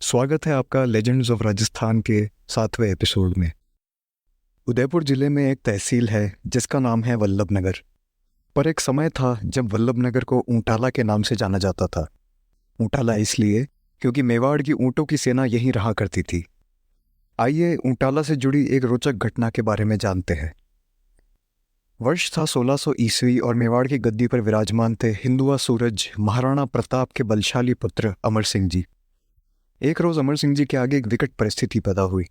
स्वागत है आपका लेजेंड्स ऑफ राजस्थान के 7वें एपिसोड में। उदयपुर ज़िले में एक तहसील है जिसका नाम है वल्लभनगर। पर एक समय था जब वल्लभनगर को ऊंटाला के नाम से जाना जाता था। ऊंटाला इसलिए क्योंकि मेवाड़ की ऊँटों की सेना यहीं रहा करती थी। आइए ऊंटाला से जुड़ी एक रोचक घटना के बारे में जानते हैं। वर्ष था 1600 ईस्वी और मेवाड़ की गद्दी पर विराजमान थे हिंदुआ सूरज महाराणा प्रताप के बलशाली पुत्र अमर सिंह जी। एक रोज अमर सिंह जी के आगे एक विकट परिस्थिति पैदा हुई।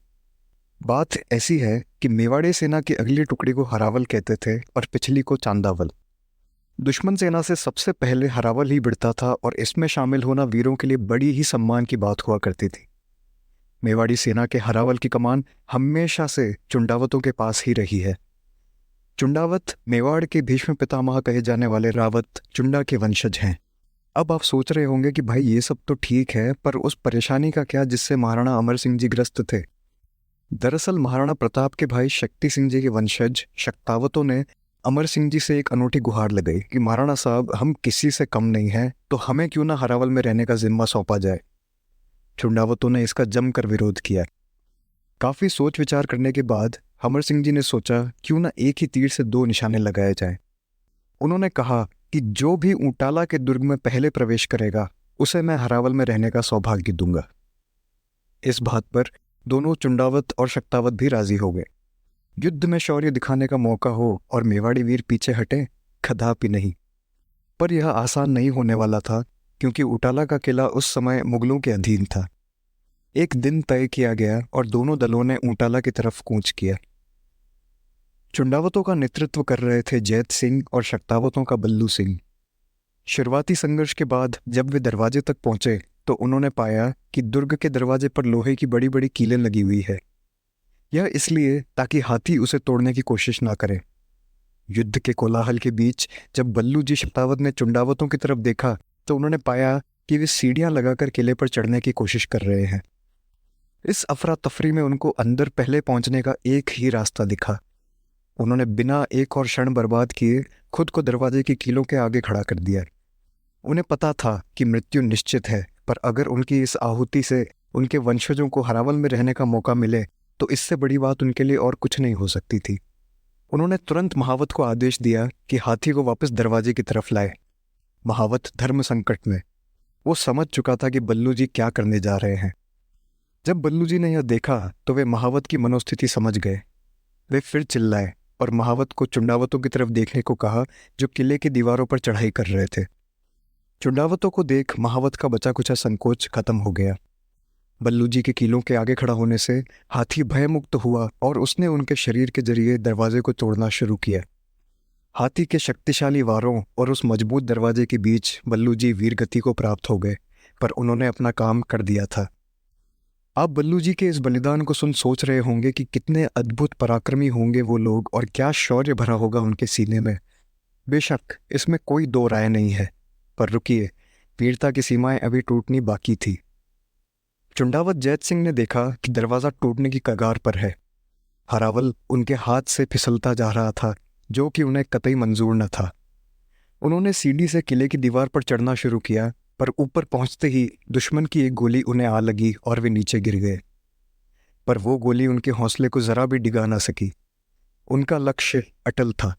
बात ऐसी है कि मेवाड़ी सेना की अगली टुकड़ी को हरावल कहते थे और पिछली को चांदावल। दुश्मन सेना से सबसे पहले हरावल ही भिड़ता था और इसमें शामिल होना वीरों के लिए बड़ी ही सम्मान की बात हुआ करती थी। मेवाड़ी सेना के हरावल की कमान हमेशा से चुंडावतों के पास ही रही है। चुंडावत मेवाड़ के भीष्म पितामह कहे जाने वाले रावत चुंडा के वंशज हैं। अब आप सोच रहे होंगे कि भाई ये सब तो ठीक है, पर उस परेशानी का क्या जिससे महाराणा अमर सिंह जी ग्रस्त थे। दरअसल महाराणा प्रताप के भाई शक्ति सिंह जी के वंशज शक्तावतों ने अमर सिंह जी से एक अनूठी गुहार लगाई कि महाराणा साहब, हम किसी से कम नहीं हैं, तो हमें क्यों ना हरावल में रहने का जिम्मा सौंपा जाए। चुंडावतों ने इसका जमकर विरोध किया। काफ़ी सोच विचार करने के बाद अमर सिंह जी ने सोचा क्यों ना एक ही तीर से दो निशाने लगाए जाए। उन्होंने कहा कि जो भी ऊंटाला के दुर्ग में पहले प्रवेश करेगा उसे मैं हरावल में रहने का सौभाग्य दूंगा। इस बात पर दोनों चुंडावत और शक्तावत भी राजी हो गए। युद्ध में शौर्य दिखाने का मौका हो और मेवाड़ी वीर पीछे हटे, कदापि नहीं। पर यह आसान नहीं होने वाला था क्योंकि ऊंटाला का किला उस समय मुगलों के अधीन था। एक दिन तय किया गया और दोनों दलों ने ऊंटाला की तरफ कूच किया। चुंडावतों का नेतृत्व कर रहे थे जैत सिंह और शक्तावतों का बल्लू सिंह। शुरुआती संघर्ष के बाद जब वे दरवाजे तक पहुंचे तो उन्होंने पाया कि दुर्ग के दरवाजे पर लोहे की बड़ी बड़ी कीलें लगी हुई है। यह इसलिए ताकि हाथी उसे तोड़ने की कोशिश ना करे। युद्ध के कोलाहल के बीच जब बल्लू जी शक्तावत ने चुंडावतों की तरफ देखा तो उन्होंने पाया कि वे सीढ़ियां लगाकर किले पर चढ़ने की कोशिश कर रहे हैं। इस अफरा तफरी में उनको अंदर पहले पहुंचने का एक ही रास्ता दिखा। उन्होंने बिना एक और क्षण बर्बाद किए खुद को दरवाजे की कीलों के आगे खड़ा कर दिया। उन्हें पता था कि मृत्यु निश्चित है, पर अगर उनकी इस आहुति से उनके वंशजों को हरावल में रहने का मौका मिले तो इससे बड़ी बात उनके लिए और कुछ नहीं हो सकती थी। उन्होंने तुरंत महावत को आदेश दिया कि हाथी को वापस दरवाजे की तरफ लाए। महावत धर्म संकट में, वो समझ चुका था कि बल्लू जी क्या करने जा रहे हैं। जब बल्लू जी ने यह देखा तो वे महावत की मनोस्थिति समझ गए। वे फिर चिल्लाए और महावत को चुंडावतों की तरफ देखने को कहा जो किले की दीवारों पर चढ़ाई कर रहे थे। चुंडावतों को देख महावत का बचा कुचा संकोच खत्म हो गया। बल्लू जी के कीलों के आगे खड़ा होने से हाथी भयमुक्त हुआ और उसने उनके शरीर के जरिए दरवाजे को तोड़ना शुरू किया। हाथी के शक्तिशाली वारों और उस मजबूत दरवाजे के बीच बल्लू जी वीरगति को प्राप्त हो गए, पर उन्होंने अपना काम कर दिया था। आप बल्लू जी के इस बलिदान को सुन सोच रहे होंगे कि कितने अद्भुत पराक्रमी होंगे वो लोग और क्या शौर्य भरा होगा उनके सीने में। बेशक इसमें कोई दो राय नहीं है, पर रुकिए, वीरता की सीमाएं अभी टूटनी बाकी थी। चुंडावत जैत सिंह ने देखा कि दरवाज़ा टूटने की कगार पर है। हरावल उनके हाथ से फिसलता जा रहा था, जो कि उन्हें कतई मंजूर न था। उन्होंने सीढ़ी से किले की दीवार पर चढ़ना शुरू किया, पर ऊपर पहुंचते ही दुश्मन की एक गोली उन्हें आ लगी और वे नीचे गिर गए। पर वो गोली उनके हौसले को जरा भी डिगा ना सकी। उनका लक्ष्य अटल था।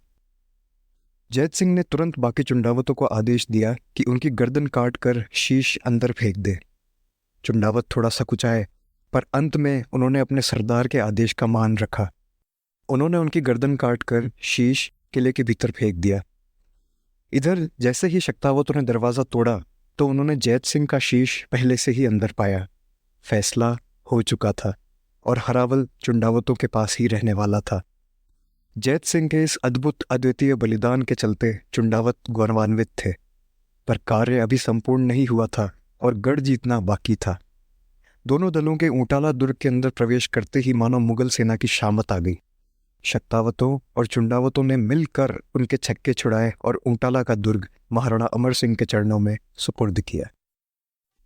जैत सिंह ने तुरंत बाकी चुंडावतों को आदेश दिया कि उनकी गर्दन काट कर शीश अंदर फेंक दे। चुंडावत थोड़ा सकुचाए, पर अंत में उन्होंने अपने सरदार के आदेश का मान रखा। उन्होंने उनकी गर्दन काट कर शीश किले के भीतर फेंक दिया। इधर जैसे ही शक्तावतों ने दरवाज़ा तोड़ा तो उन्होंने जैत सिंह का शीश पहले से ही अंदर पाया। फैसला हो चुका था और हरावल चुंडावतों के पास ही रहने वाला था। जैत सिंह के इस अद्भुत अद्वितीय बलिदान के चलते चुंडावत गौरवान्वित थे, पर कार्य अभी संपूर्ण नहीं हुआ था और गढ़ जीतना बाकी था। दोनों दलों के ऊंटाला दुर्ग के अंदर प्रवेश करते ही मानो मुगल सेना की शामत आ गई। शक्तावतों और चुंडावतों ने मिलकर उनके छक्के छुड़ाए और ऊंटाला का दुर्ग महाराणा अमर सिंह के चरणों में सुपुर्द किया।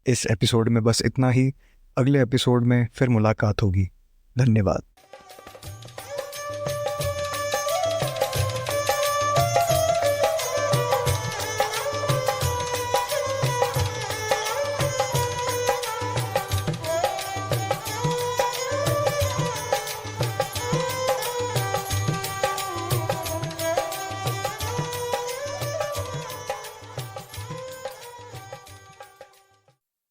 इस एपिसोड में बस इतना ही। अगले एपिसोड में फिर मुलाकात होगी। धन्यवाद।